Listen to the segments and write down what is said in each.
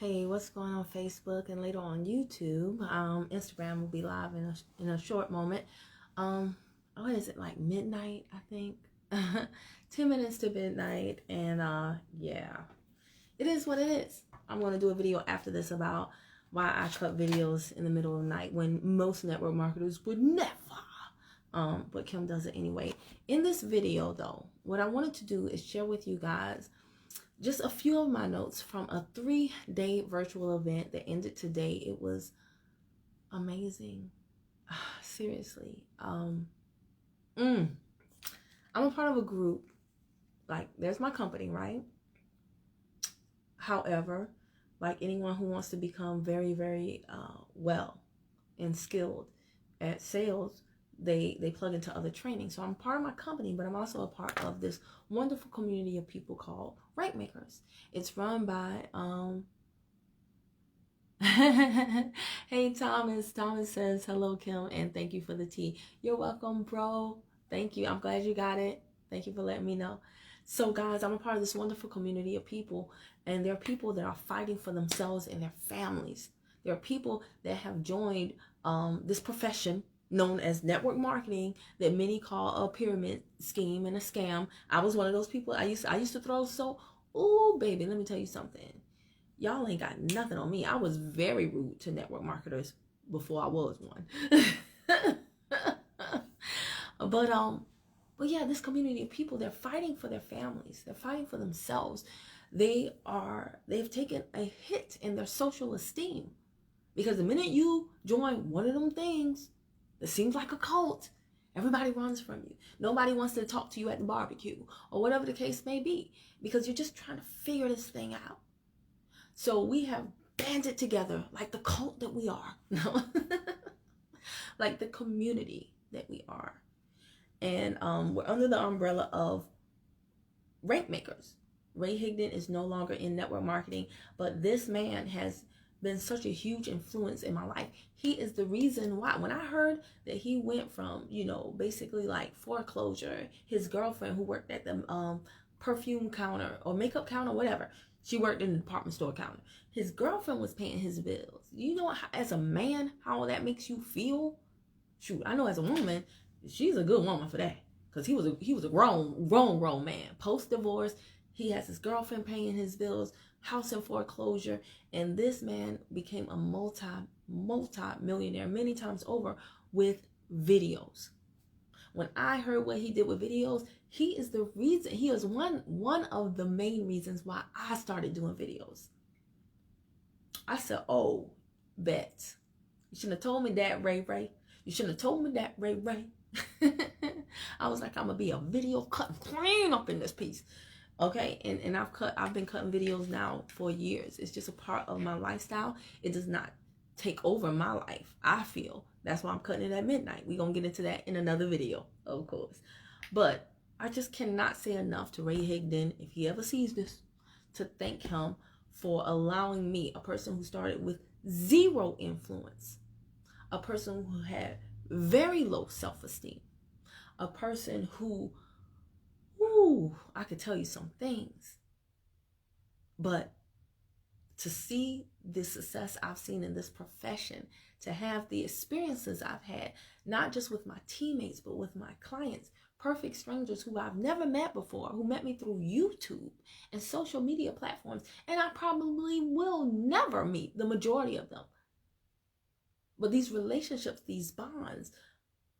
Hey, what's going on Facebook and later on YouTube? Instagram will be live in a short moment. What is it, like midnight, I think? 10 minutes to midnight, and yeah, it is what it is. I'm going to do a video after this about why I cut videos in the middle of the night when most network marketers would never. But Kim does it anyway. In this video, though, what I wanted to do is share with you guys just a few of my notes from a 3-day virtual event that ended today. It was amazing. Seriously. I'm a part of a group. Like, there's my company, right? However, like anyone who wants to become very, very well and skilled at sales, they plug into other training. So I'm part of my company, but I'm also a part of this wonderful community of people called Rank Makers. It's run by hey Thomas. Thomas says hello Kim and thank you for the tea. You're welcome, bro. Thank you. I'm glad you got it. Thank you for letting me know. So guys, I'm a part of this wonderful community of people, and there are people that are fighting for themselves and their families. There are people that have joined this profession known as network marketing that many call a pyramid scheme and a scam. I was one of those people. I used to throw oh baby, let me tell you something. Y'all ain't got nothing on me. I was very rude to network marketers before I was one. But yeah, this community of people, they're fighting for their families. They're fighting for themselves. They've taken a hit in their social esteem, because the minute you join one of them things, it seems like a cult. Everybody runs from you. Nobody wants to talk to you at the barbecue or whatever the case may be, because you're just trying to figure this thing out. So we have banded together like the cult that we are. Like the community that we are. And we're under the umbrella of Rank Makers. Ray Higdon is no longer in network marketing, but this man has been such a huge influence in my life. He is the reason why, when I heard that he went from, basically like foreclosure, his girlfriend who worked at the perfume counter or makeup counter, whatever, she worked in the department store counter. His girlfriend was paying his bills. You know, as a man, how that makes you feel? Shoot, I know as a woman, she's a good woman for that, because he was a grown man. Post-divorce, he has his girlfriend paying his bills, house in foreclosure, and this man became a multi-millionaire many times over with videos. When I heard what he did with videos, he is the reason. He is one of the main reasons why I started doing videos. I said, "Oh, bet. You shouldn't have told me that, Ray. You shouldn't have told me that, Ray." I was like, I'm gonna be a video cutting clean up in this piece. Okay, and I've been cutting videos now for years. It's just a part of my lifestyle. It does not take over my life, I feel. That's why I'm cutting it at midnight. We're gonna get into that in another video, of course. But I just cannot say enough to Ray Higdon, if he ever sees this, to thank him for allowing me, a person who started with zero influence, a person who had very low self-esteem, a person who, I could tell you some things, but to see the success I've seen in this profession, to have the experiences I've had, not just with my teammates, but with my clients, perfect strangers who I've never met before, who met me through YouTube and social media platforms, and I probably will never meet the majority of them. But these relationships, these bonds,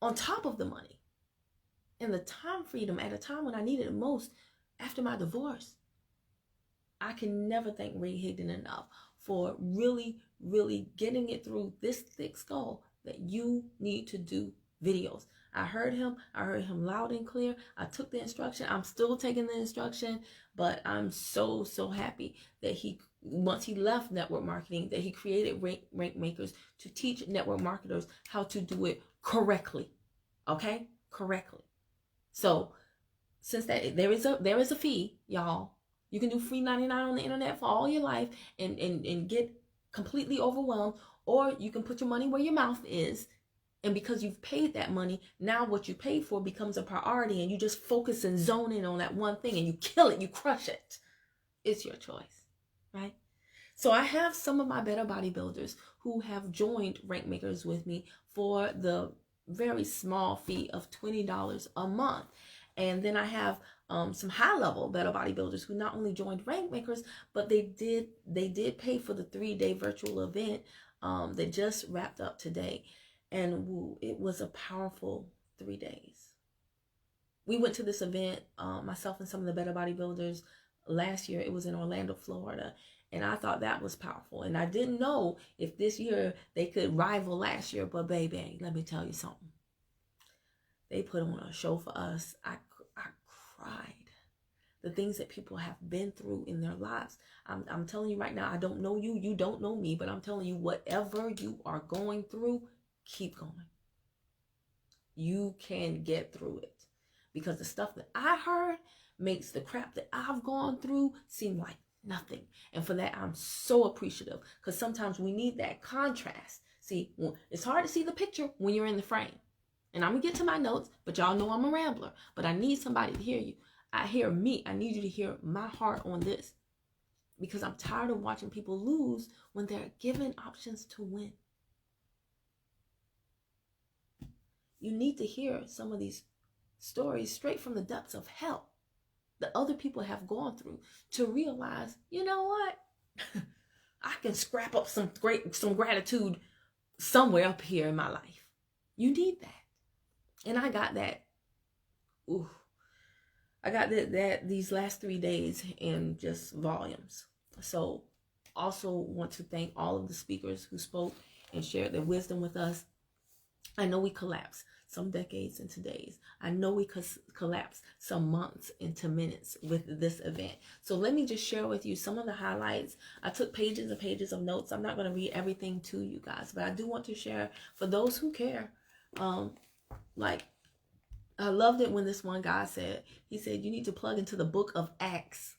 on top of the money, and the time freedom at a time when I needed it most after my divorce, I can never thank Ray Higdon enough for really, really getting it through this thick skull that you need to do videos. I heard him loud and clear. I took the instruction. I'm still taking the instruction, but I'm so happy that once he left network marketing, that he created Rank Makers to teach network marketers how to do it correctly. Okay? Correctly. So since that there is a fee, y'all. You can do free 99 on the internet for all your life and get completely overwhelmed, or you can put your money where your mouth is, and because you've paid that money, now what you paid for becomes a priority, and you just focus and zone in on that one thing, and you kill it, you crush it. It's your choice, right? So I have some of my better bodybuilders who have joined Rank Makers with me for the very small fee of $20 a month. And then I have some high-level better bodybuilders who not only joined Rank Makers, but they did pay for the 3-day virtual event that just wrapped up today. And woo, it was a powerful 3 days. We went to this event, myself and some of the better bodybuilders last year. It was in Orlando, Florida. And I thought that was powerful. And I didn't know if this year they could rival last year. But baby, let me tell you something. They put on a show for us. I cried. The things that people have been through in their lives. I'm telling you right now, I don't know you. You don't know me. But I'm telling you, whatever you are going through, keep going. You can get through it. Because the stuff that I heard makes the crap that I've gone through seem like nothing. And for that, I'm so appreciative. Because sometimes we need that contrast. See, it's hard to see the picture when you're in the frame. And I'm going to get to my notes, but y'all know I'm a rambler. But I need somebody to hear you. I hear me. I need you to hear my heart on this. Because I'm tired of watching people lose when they're given options to win. You need to hear some of these stories straight from the depths of hell that other people have gone through to realize, you know what? I can scrap up some gratitude somewhere up here in my life. You need that. And I got that. Ooh. I got that these last 3 days in just volumes. So also want to thank all of the speakers who spoke and shared their wisdom with us. I know we collapsed some decades into days. I know we collapsed some months into minutes with this event. So let me just share with you some of the highlights. I took pages and pages of notes. I'm not going to read everything to you guys, but I do want to share for those who care. Like, I loved it when this one guy said, he said, you need to plug into the book of Acts.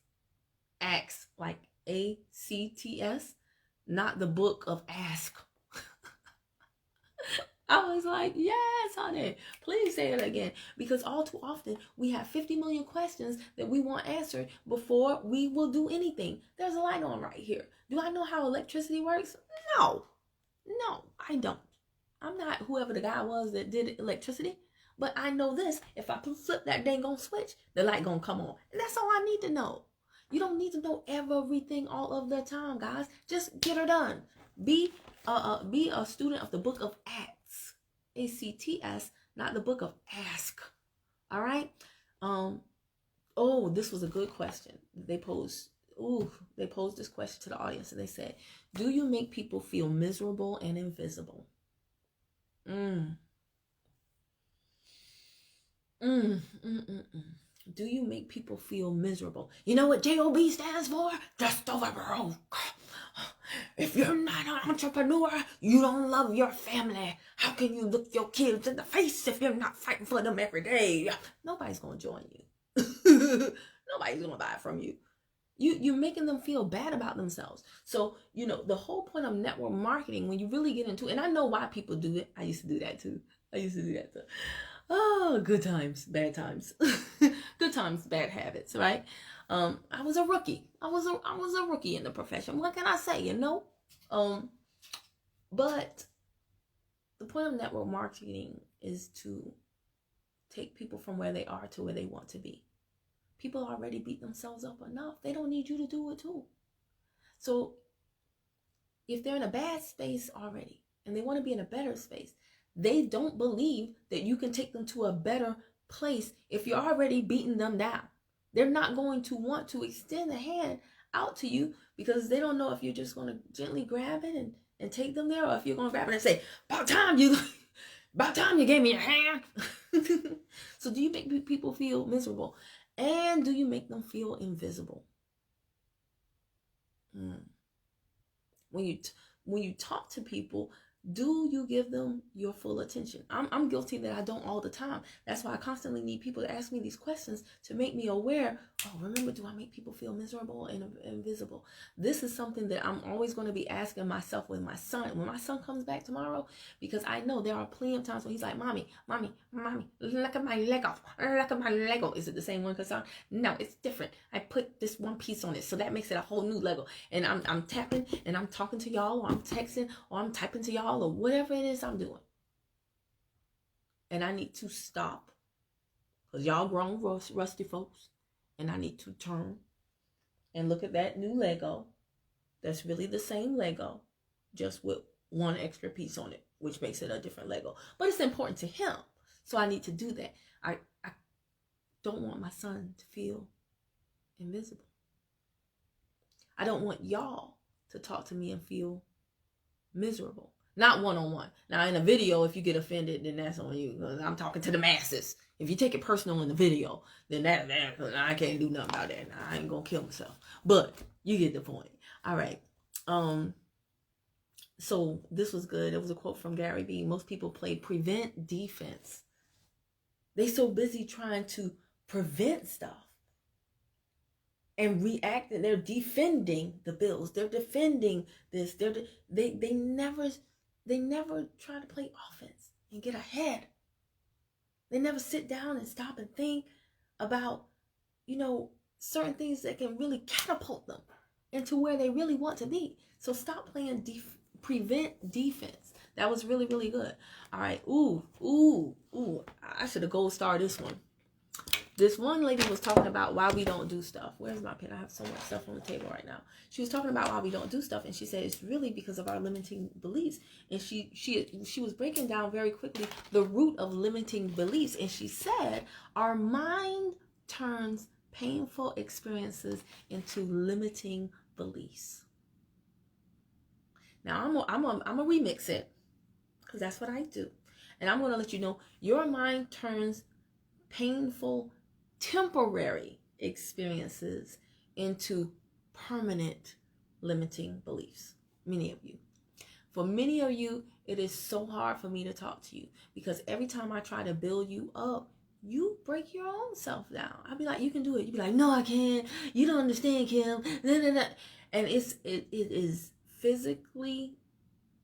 Acts, like ACTS, not the book of Ask. I was like, yes, honey, please say it again. Because all too often, we have 50 million questions that we want answered before we will do anything. There's a light on right here. Do I know how electricity works? No, I don't. I'm not whoever the guy was that did electricity. But I know this, if I flip that dang on switch, the light gonna come on. And that's all I need to know. You don't need to know everything all of the time, guys. Just get her done. Be a student of the book of Acts. ACTS, not the book of Ask. All right? Oh, this was a good question. They posed this question to the audience, and they said, do you make people feel miserable and invisible? Do you make people feel miserable? You know what JOB stands for? Just over broke. If you're not an entrepreneur, you don't love your family. How can you look your kids in the face if you're not fighting for them every day? Nobody's going to join you. Nobody's going to buy from you. You're making them feel bad about themselves. So, you know, the whole point of network marketing, when you really get into it, and I know why people do it. I used to do that too. Oh, good times, bad times. Good times, bad habits, right? I was a rookie. I was a rookie in the profession. What can I say, you know? But the point of network marketing is to take people from where they are to where they want to be. People already beat themselves up enough. They don't need you to do it too. So if they're in a bad space already and they want to be in a better space, they don't believe that you can take them to a better place if you're already beating them down. They're not going to want to extend a hand out to you because they don't know if you're just going to gently grab it and take them there, or if you're going to grab it and say, about time you gave me a hand. So do you make people feel miserable? And do you make them feel invisible? When you talk to people, Do you give them your full attention? I'm guilty that I don't all the time. That's why I constantly need people to ask me these questions to make me aware. Oh, remember, do I make people feel miserable and invisible? This is something that I'm always going to be asking myself with my son. When my son comes back tomorrow, because I know there are plenty of times when he's like, Mommy, look at my Lego. Look at my Lego. Is it the same one? Because no, it's different. I put this one piece on it, so that makes it a whole new Lego. And I'm tapping and I'm talking to y'all, or I'm texting, or I'm typing to y'all, or whatever it is I'm doing. And I need to stop, because y'all grown rusty folks, and I need to turn and look at that new Lego that's really the same Lego, just with one extra piece on it, which makes it a different Lego. But it's important to him, so I need to do that. I don't want my son to feel invisible. I don't want y'all to talk to me and feel miserable. Not one-on-one. Now, in a video, if you get offended, then that's on you, because I'm talking to the masses. If you take it personal in the video, then that I can't do nothing about that. I ain't gonna kill myself. But you get the point. All right. So this was good. It was a quote from Gary Vee. Most people play prevent defense. They so busy trying to prevent stuff and react, and they're defending the bills. They're defending this. They never try to play offense and get ahead. They never sit down and stop and think about, certain things that can really catapult them into where they really want to be. So stop playing prevent defense. That was really, really good. All right. Ooh. I should have gold starred this one. This one lady was talking about why we don't do stuff. Where's my pen? I have so much stuff on the table right now. She was talking about why we don't do stuff, and she said it's really because of our limiting beliefs. And she was breaking down very quickly the root of limiting beliefs, and she said our mind turns painful experiences into limiting beliefs. Now I'm gonna remix it, because that's what I do, and I'm gonna let you know your mind turns painful temporary experiences into permanent limiting beliefs. For many of you, it is so hard for me to talk to you, because every time I try to build you up, you break your own self down. I'll be like, you can do it. You be like, no, I can't. You don't understand, Kim. And it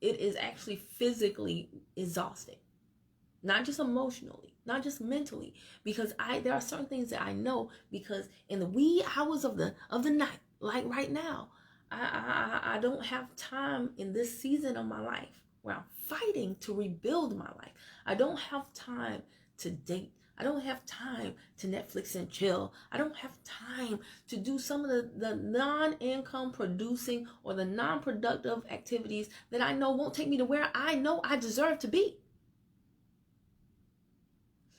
is actually physically exhausting. Not just emotionally, not just mentally, because there are certain things that I know, because in the wee hours of the night, like right now, I don't have time in this season of my life where I'm fighting to rebuild my life. I don't have time to date. I don't have time to Netflix and chill. I don't have time to do some of the non-income producing or the non-productive activities that I know won't take me to where I know I deserve to be.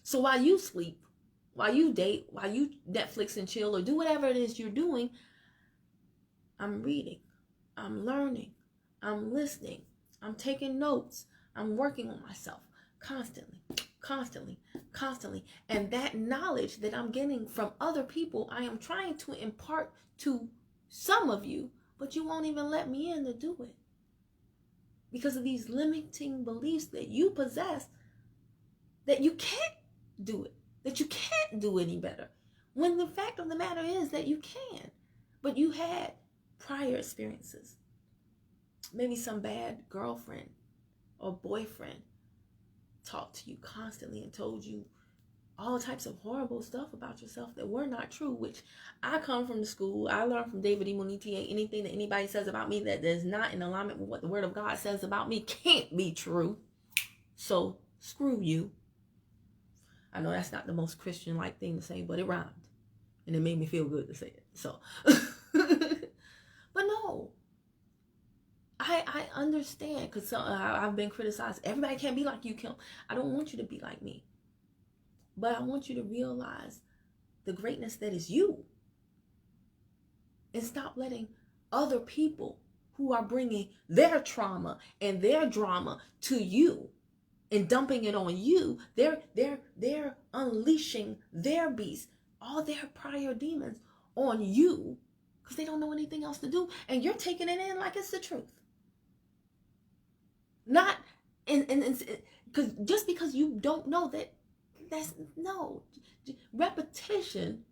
So while you sleep, while you date, while you Netflix and chill, or do whatever it is you're doing, I'm reading, I'm learning, I'm listening, I'm taking notes, I'm working on myself constantly. And that knowledge that I'm getting from other people, I am trying to impart to some of you, but you won't even let me in to do it, because of these limiting beliefs that you possess, that you can't do it, that you can't do any better, when the fact of the matter is that you can. But you had prior experiences, maybe some bad girlfriend or boyfriend talked to you constantly and told you all types of horrible stuff about yourself that were not true, which I come from the school. I learned from David E. Moniti. Anything that anybody says about me that is not in alignment with what the Word of God says about me can't be true. So screw you. I know that's not the most Christian-like thing to say, but it rhymed. And it made me feel good to say it. So, but no. I understand, because I've been criticized. Everybody can't be like you, Kim. I don't want you to be like me. But I want you to realize the greatness that is you. And stop letting other people who are bringing their trauma and their drama to you and dumping it on you. They're unleashing their beast, all their prior demons on you, because they don't know anything else to do, and you're taking it in like it's the truth. Not And because just because you don't know that, that's no. Repetition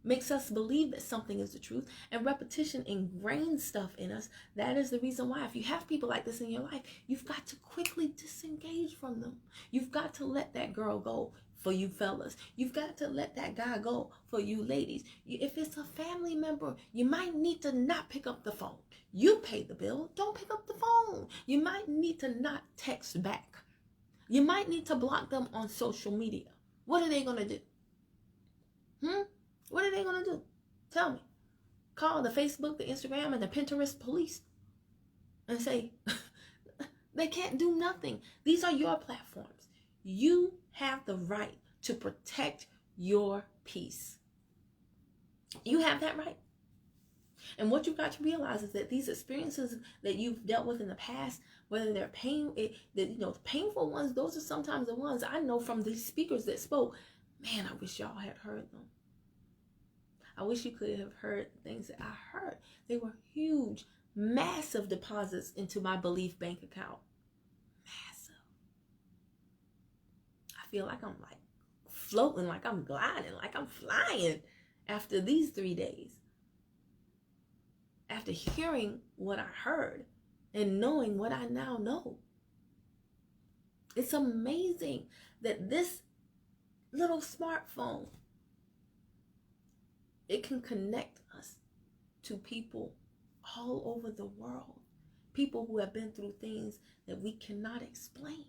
makes us believe that something is the truth, and repetition ingrains stuff in us. That is the reason why, if you have people like this in your life, you've got to quickly disengage from them. You've got to let that girl go for you fellas. You've got to let that guy go for you ladies. If it's a family member, you might need to not pick up the phone. You pay the bill, don't pick up the phone. You might need to not text back. You might need to block them on social media. What are they going to do? What are they going to do? Tell me. Call the Facebook, the Instagram, and the Pinterest police and say, they can't do nothing. These are your platforms. You have the right to protect your peace. You have that right. And what you've got to realize is that these experiences that you've dealt with in the past, whether they're painful ones, those are sometimes the ones I know from these speakers that spoke. Man, I wish y'all had heard them. I wish you could have heard things that I heard. They were huge, massive deposits into my belief bank account. Massive. I feel like I'm like floating, like I'm gliding, like I'm flying after these 3 days. After hearing what I heard and knowing what I now know. It's amazing that this little smartphone, it can connect us to people all over the world. People who have been through things that we cannot explain.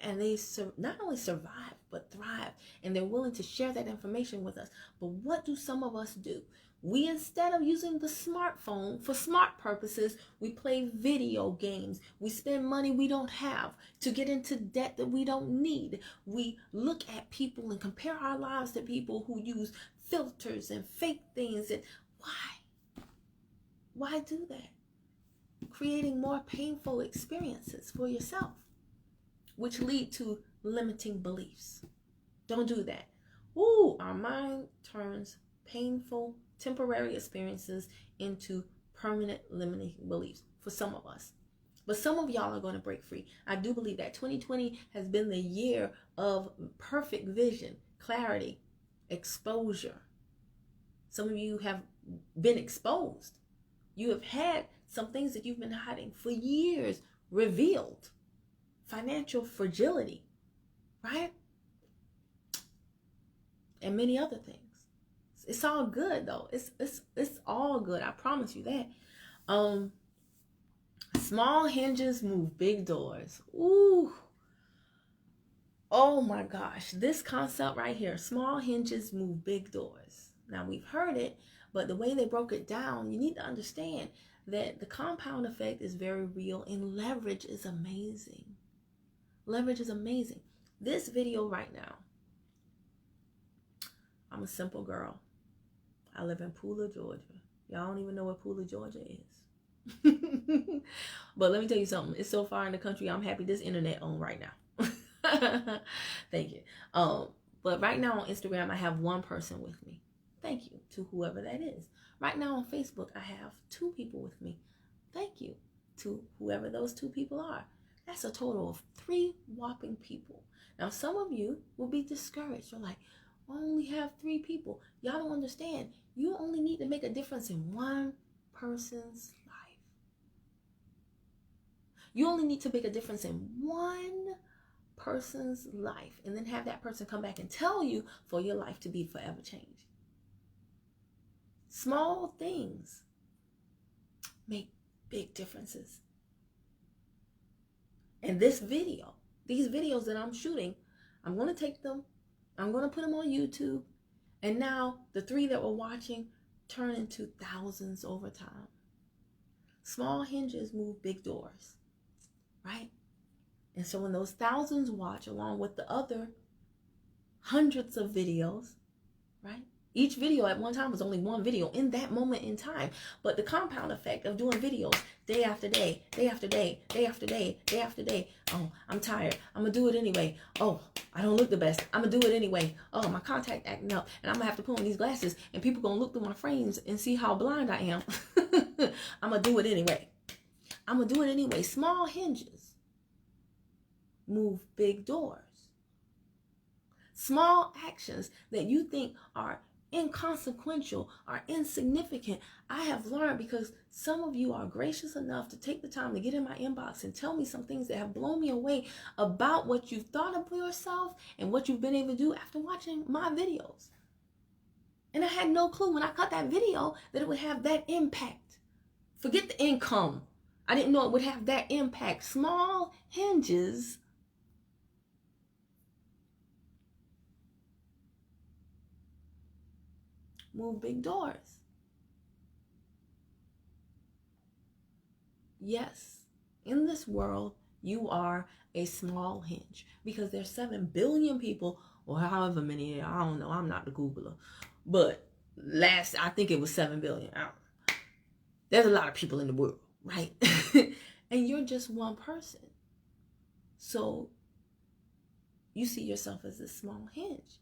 And they not only survive, but thrive. And they're willing to share that information with us. But what do some of us do? We, instead of using the smartphone for smart purposes, we play video games. We spend money we don't have to get into debt that we don't need. We look at people and compare our lives to people who use filters and fake things. And why? Why do that? Creating more painful experiences for yourself, which lead to limiting beliefs. Don't do that. Our mind turns painful, temporary experiences into permanent limiting beliefs for some of us. But some of y'all are going to break free. I do believe that 2020 has been the year of perfect vision, clarity, exposure. Some of you have been exposed. You have had some things that you've been hiding for years revealed. Financial fragility, right? And many other things. It's all good though. It's all good. I promise you that. Small hinges move big doors. Ooh. Oh my gosh. This concept right here. Small hinges move big doors. Now we've heard it, but the way they broke it down, you need to understand that the compound effect is very real and leverage is amazing. Leverage is amazing. This video right now, I'm a simple girl. I live in Pooler, Georgia. Y'all don't even know what Pooler, Georgia is. But let me tell you something. It's so far in the country, I'm happy this internet on right now. Thank you. But right now on Instagram, I have one person with me. Thank you to whoever that is. Right now on Facebook, I have 2 people with me. Thank you to whoever those 2 people are. That's a total of 3 whopping people. Now, some of you will be discouraged. You're like, I only have 3 people. Y'all don't understand. You only need to make a difference in one person's life. You only need to make a difference in one person's life and then have that person come back and tell you for your life to be forever changed. Small things make big differences. And this video, these videos that I'm shooting, I'm going to take them, I'm going to put them on YouTube, and now the 3 that were watching turn into thousands over time. Small hinges move big doors, right? And so when those thousands watch along with the other hundreds of videos, right? Each video at one time was only one video in that moment in time. But the compound effect of doing videos day after day, day after day, day after day, day after day. Oh, I'm tired. I'm going to do it anyway. Oh, I don't look the best. I'm going to do it anyway. Oh, my contact acting up. And I'm going to have to put on these glasses. And people going to look through my frames and see how blind I am. I'm going to do it anyway. I'm going to do it anyway. Small hinges move big doors. Small actions that you think are inconsequential, are insignificant, I have learned, because some of you are gracious enough to take the time to get in my inbox and tell me some things that have blown me away about what you've thought of yourself and what you've been able to do after watching my videos. And I had no clue when I cut that video that it would have that impact. Forget the income. I didn't know it would have that impact. Small hinges move big doors. Yes, in this world, you are a small hinge, because there's 7 billion people, or however many, I don't know, I'm not the Googler, but I think it was 7 billion. There's a lot of people in the world, right? And you're just one person. So you see yourself as a small hinge,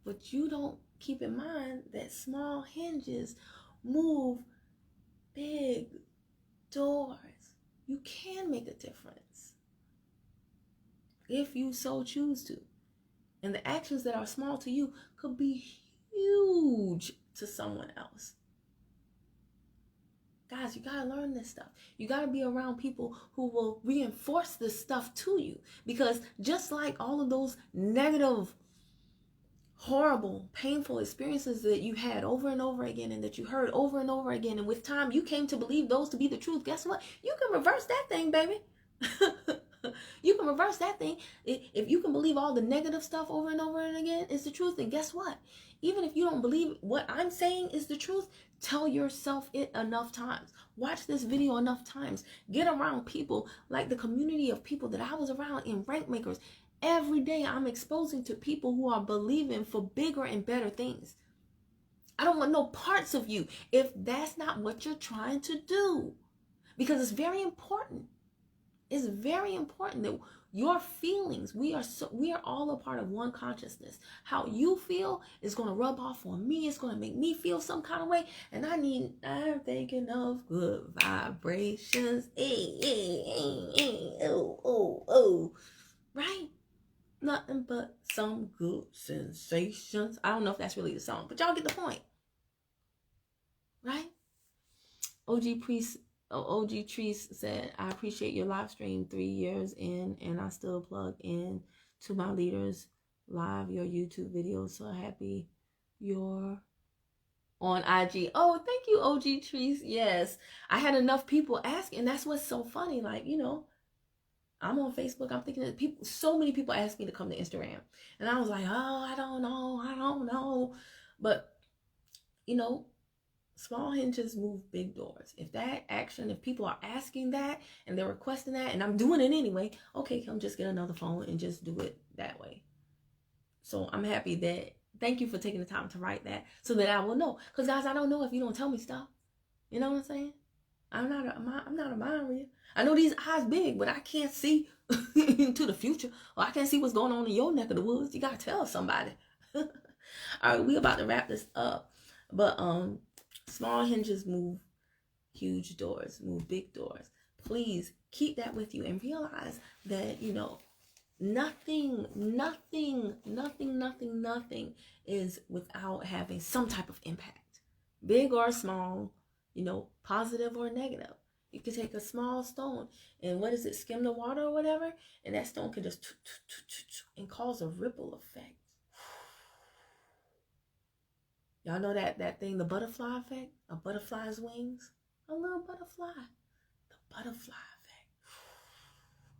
but you don't keep in mind that small hinges move big doors. You can make a difference if you so choose to. And the actions that are small to you could be huge to someone else. Guys, you gotta learn this stuff. You gotta be around people who will reinforce this stuff to you. Because just like all of those negative, horrible, painful experiences that you had over and over again, and that you heard over and over again, and with time you came to believe those to be the truth, guess what? You can reverse that thing, baby. You can reverse that thing. If you can believe all the negative stuff over and over and again is the truth, then guess what? Even if you don't believe what I'm saying is the truth, tell yourself it enough times. Watch this video enough times. Get around people like the community of people that I was around in Rank Makers. Every day I'm exposing to people who are believing for bigger and better things. I don't want no parts of you if that's not what you're trying to do. Because it's very important. It's very important that your feelings, we are all a part of one consciousness. How you feel is going to rub off on me. It's going to make me feel some kind of way. And I'm thinking of good vibrations. Oh. Right? Nothing but some good sensations. I don't know if that's really the song, but y'all get the point. Right? OG Treese said, I appreciate your live stream 3 years in, and I still plug in to my leaders live, your YouTube videos. So happy you're on IG. Oh, thank you, OG Treese. Yes, I had enough people asking. That's what's so funny. Like, I'm on Facebook. I'm thinking that so many people ask me to come to Instagram. And I was like, oh, I don't know. But, small hinges move big doors. If people are asking that and they're requesting that and I'm doing it anyway, okay, come just get another phone and just do it that way. So I'm happy thank you for taking the time to write that so that I will know. Because guys, I don't know if you don't tell me stuff. You know what I'm saying? I'm not a mind reader. I know these eyes big, but I can't see into the future, or I can't see what's going on in your neck of the woods. You gotta tell somebody. All right, we about to wrap this up, but small hinges move huge doors, move big doors. Please keep that with you and realize that nothing is without having some type of impact, big or small, positive or negative. You can take a small stone and skim the water or whatever, and that stone can just and cause a ripple effect. Y'all know that thing, the butterfly effect? A butterfly's wings? A little butterfly. The butterfly effect.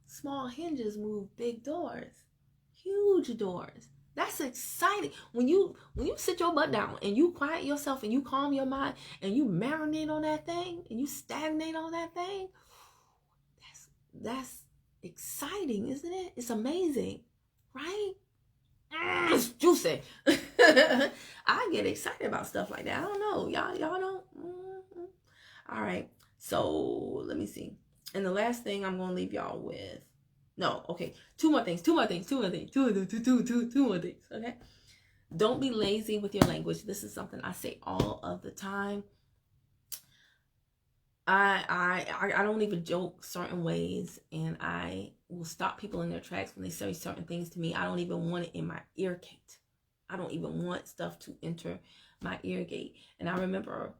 Small hinges move big doors. Huge doors. That's exciting. When you sit your butt down and you quiet yourself and you calm your mind and you marinate on that thing and you stagnate on that thing, that's exciting, isn't it? It's amazing, right? It's juicy. I get excited about stuff like that. I don't know. Y'all don't? All right. So let me see. And the last thing I'm going to leave y'all with. No, okay. Two more things. Okay. Don't be lazy with your language. This is something I say all of the time. I don't even joke certain ways, and I will stop people in their tracks when they say certain things to me. I don't even want it in my ear gate. I don't even want stuff to enter my ear gate. And I remember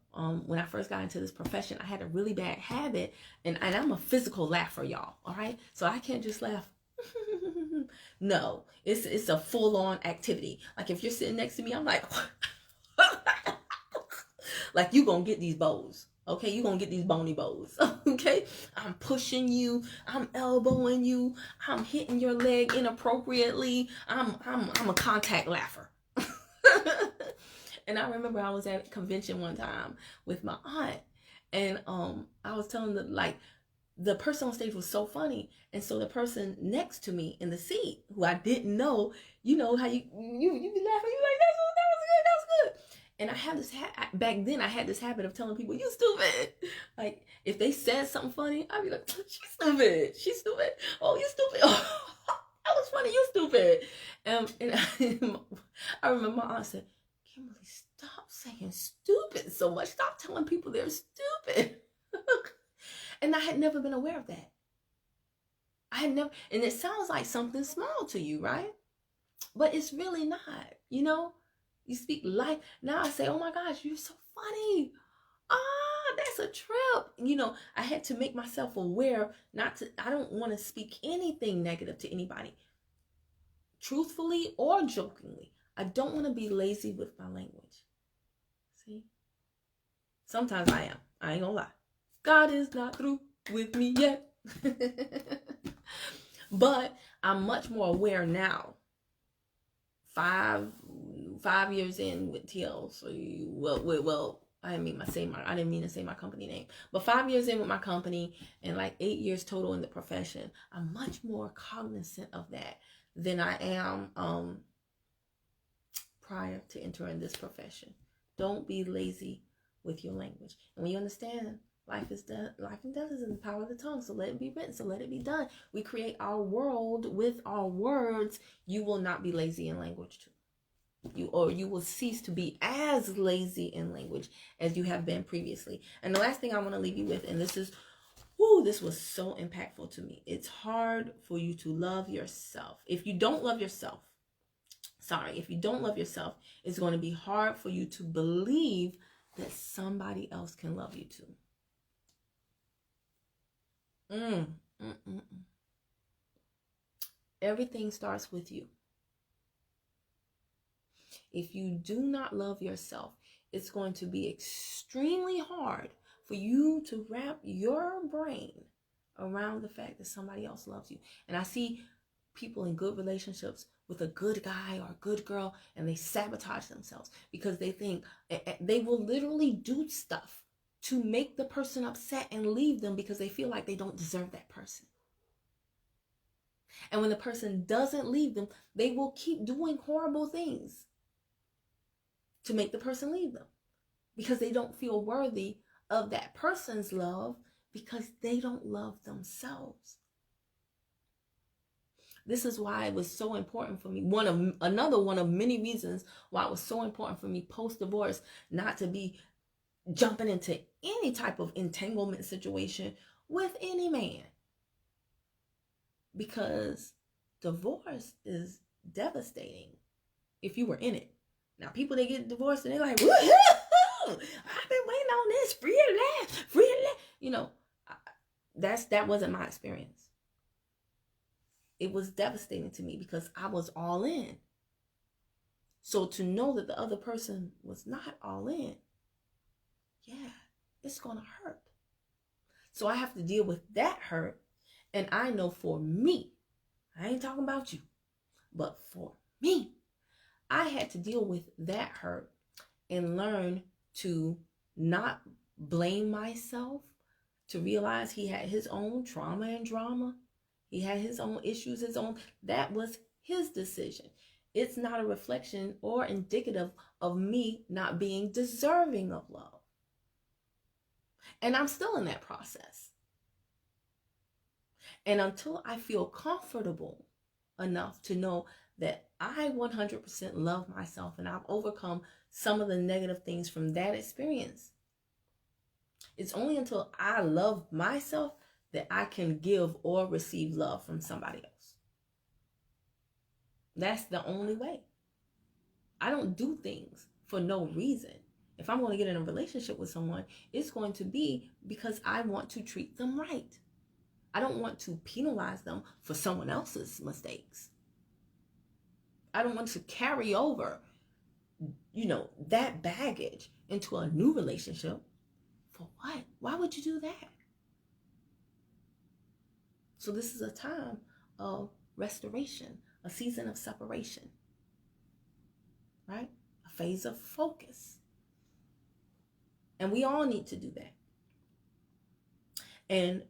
when I first got into this profession, I had a really bad habit, and I'm a physical laugher, y'all. All right, so I can't just laugh. No, it's a full-on activity. Like if you're sitting next to me, I'm like, like you gonna get these bows. Okay, you're gonna get these bony bows. Okay, I'm pushing you, I'm elbowing you, I'm hitting your leg inappropriately. I'm a contact laugher. And I remember I was at a convention one time with my aunt, and I was telling them, like, the person on stage was so funny, and so the person next to me in the seat, who I didn't know, you know how you be laughing, you like, that was good. And I had this back then. I had this habit of telling people, "You stupid." Like if they said something funny, I'd be like, "She's stupid. She's stupid. Oh, you stupid. Oh, that was funny. You stupid." And I remember my aunt said, "Kimberly, stop saying stupid so much. Stop telling people they're stupid." And I had never been aware of that. I had never, and it sounds like something small to you, right? But it's really not, you know? You speak life. Now I say, "Oh my gosh, you're so funny. Ah, that's a trip." You know, I had to make myself aware I don't want to speak anything negative to anybody. Truthfully or jokingly. I don't want to be lazy with my language. See? Sometimes I am. I ain't gonna lie. God is not through with me yet. But I'm much more aware now. 5 years in with TLC. Well, I didn't mean to say my company name. But 5 years in with my company and like 8 years total in the profession, I'm much more cognizant of that than I am prior to entering this profession. Don't be lazy with your language. And when you understand life and death is in the power of the tongue, so let it be written, so let it be done. We create our world with our words. You will not be lazy in language too. You will cease to be as lazy in language as you have been previously. And the last thing I want to leave you with, and this was so impactful to me. It's hard for you to love yourself. If you don't love yourself, it's going to be hard for you to believe that somebody else can love you too. Everything starts with you. If you do not love yourself, it's going to be extremely hard for you to wrap your brain around the fact that somebody else loves you. And I see people in good relationships with a good guy or a good girl, and they sabotage themselves because they think they will literally do stuff to make the person upset and leave them because they feel like they don't deserve that person. And when the person doesn't leave them, they will keep doing horrible things to make the person leave them because they don't feel worthy of that person's love because they don't love themselves. This is why it was so important for me. Another one of many reasons why it was so important for me post-divorce not to be jumping into any type of entanglement situation with any man. Because divorce is devastating if you were in it. Now, people, they get divorced and they're like, "Woohoo! I've been waiting on this, free at last. You know, that wasn't my experience. It was devastating to me because I was all in. So to know that the other person was not all in, yeah, it's going to hurt. So I have to deal with that hurt. And I know for me, I ain't talking about you, but for me, I had to deal with that hurt and learn to not blame myself, to realize he had his own trauma and drama. He had his own issues, that was his decision. It's not a reflection or indicative of me not being deserving of love. And I'm still in that process. And until I feel comfortable enough to know that I 100% love myself and I've overcome some of the negative things from that experience, it's only until I love myself that I can give or receive love from somebody else. That's the only way. I don't do things for no reason. If I'm going to get in a relationship with someone, it's going to be because I want to treat them right. I don't want to penalize them for someone else's mistakes. I don't want to carry over, that baggage into a new relationship. For what? Why would you do that? So this is a time of restoration, a season of separation, right? A phase of focus. And we all need to do that. And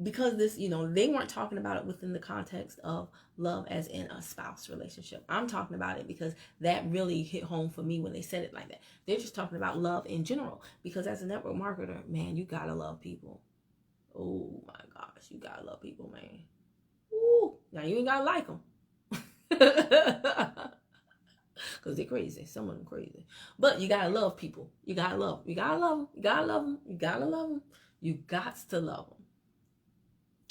because this, they weren't talking about it within the context of love as in a spouse relationship. I'm talking about it because that really hit home for me when they said it like that. They're just talking about love in general. Because as a network marketer, man, you gotta love people. Oh my gosh, you gotta love people, man. Ooh, now you ain't gotta like them. Because they're crazy. Some of them crazy. But you gotta love people. You gotta love them. You gotta love them. You gotta love them. You gotta love them. You got to love them.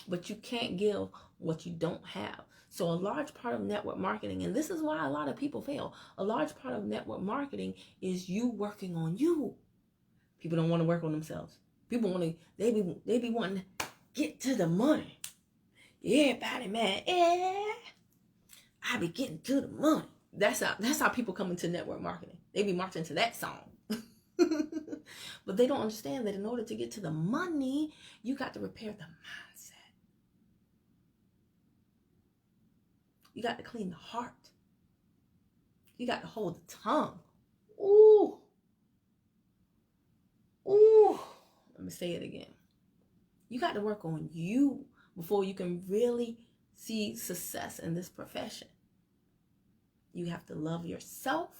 But you can't give what you don't have. So a large part of network marketing, and this is why a lot of people fail, a large part of network marketing is you working on you. People don't want to work on themselves. People want to, they be wanting to get to the money. Everybody, man, I be getting to the money. That's how people come into network marketing. They be marching to that song. But they don't understand that in order to get to the money, you got to repair the mindset. You got to clean the heart. You got to hold the tongue. Ooh. Ooh. Let me say it again. You got to work on you before you can really see success in this profession. You have to love yourself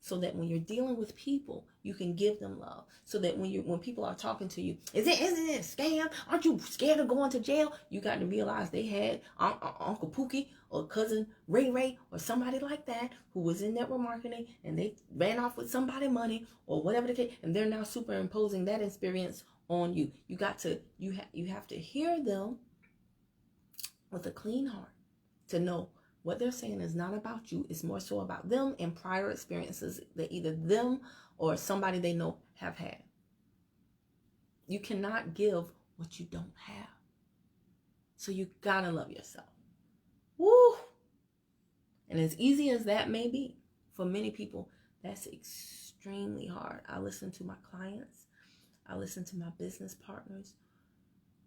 so that when you're dealing with people, you can give them love. So that when people are talking to you, isn't it a scam? Aren't you scared of going to jail? You got to realize they had Uncle Pookie or cousin Ray Ray or somebody like that who was in network marketing and they ran off with somebody's money or whatever the case, and they're now superimposing that experience on you. You have to hear them with a clean heart to know what they're saying is not about you. It's more so about them and prior experiences that either them or somebody they know have had. You cannot give what you don't have. So you gotta love yourself. Woo! And as easy as that may be, for many people, that's extremely hard. I listen to my clients. I listen to my business partners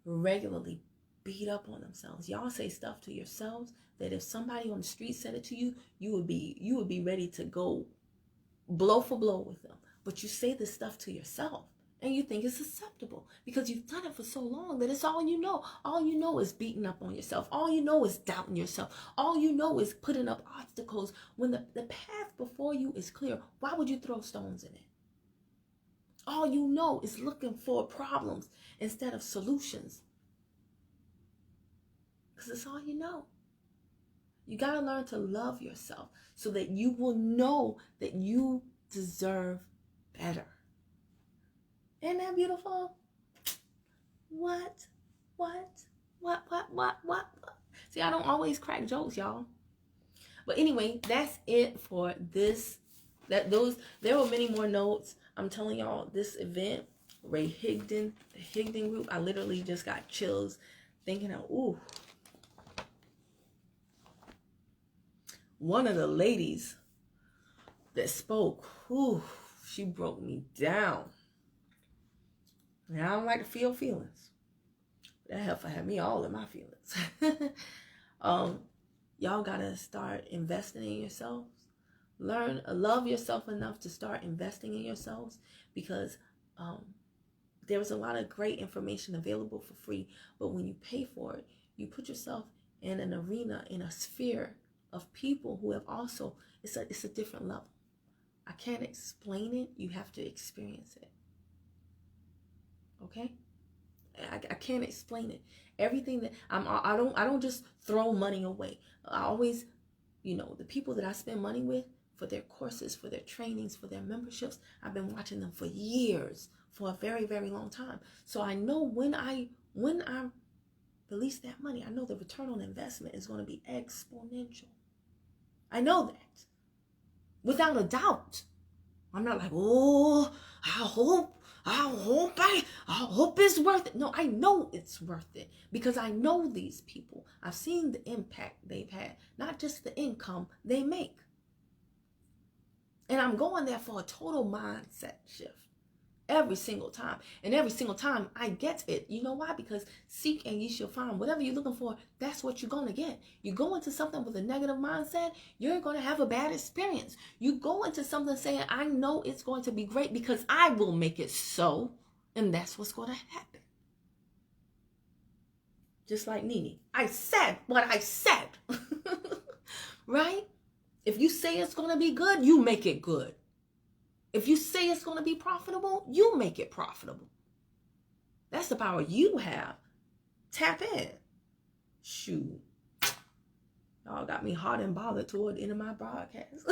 regularly beat up on themselves. Y'all say stuff to yourselves that if somebody on the street said it to you, you would be ready to go blow for blow with them. But you say this stuff to yourself and you think it's acceptable because you've done it for so long that it's all you know. All you know is beating up on yourself. All you know is doubting yourself. All you know is putting up obstacles when the path before you is clear. Why would you throw stones in it? All you know is looking for problems instead of solutions. Because it's all you know. You got to learn to love yourself so that you will know that you deserve better. Isn't that beautiful? What? See, I don't always crack jokes, y'all. But anyway, that's it for this. There were many more notes. I'm telling y'all, this event, Ray Higdon, the Higdon group, I literally just got chills thinking of, ooh. One of the ladies that spoke, ooh, she broke me down. And I don't like to feel feelings. That heifer had me all in my feelings. Y'all gotta start investing in yourselves. Love yourself enough to start investing in yourselves, because there's a lot of great information available for free. But when you pay for it, you put yourself in an arena, in a sphere of people who have also, it's a different level. I can't explain it. You have to experience it. Okay? I can't explain it. Everything that I don't just throw money away. I always, the people that I spend money with for their courses, for their trainings, for their memberships, I've been watching them for years, for a very, very long time. So I know when I release that money, I know the return on investment is going to be exponential. I know that. Without a doubt. I'm not like, oh, I hope it's worth it. No, I know it's worth it because I know these people. I've seen the impact they've had, not just the income they make. And I'm going there for a total mindset shift every single time. And every single time I get it. You know why? Because seek and ye shall find. Whatever you're looking for, that's what you're going to get. You go into something with a negative mindset, you're going to have a bad experience. You go into something saying, I know it's going to be great because I will make it so. And that's what's going to happen. Just like Nene. I said what I said. Right? If you say it's going to be good, you make it good. If you say it's going to be profitable, you make it profitable. That's the power you have. Tap in. Shoot. Y'all got me hot and bothered toward the end of my broadcast.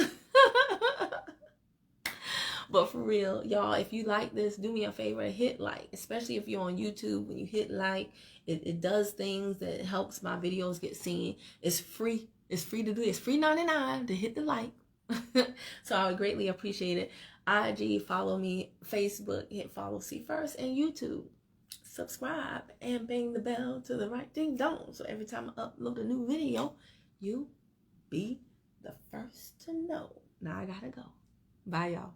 But for real, y'all, if you like this, do me a favor and hit like. Especially if you're on YouTube. When you hit like, it does things that helps my videos get seen. It's free. It's free to do. It's free $99 to hit the like. So I would greatly appreciate it. IG, follow me. Facebook, hit follow, see first, and YouTube. Subscribe and bang the bell to the right ding dong. So every time I upload a new video, you be the first to know. Now I gotta go. Bye, y'all.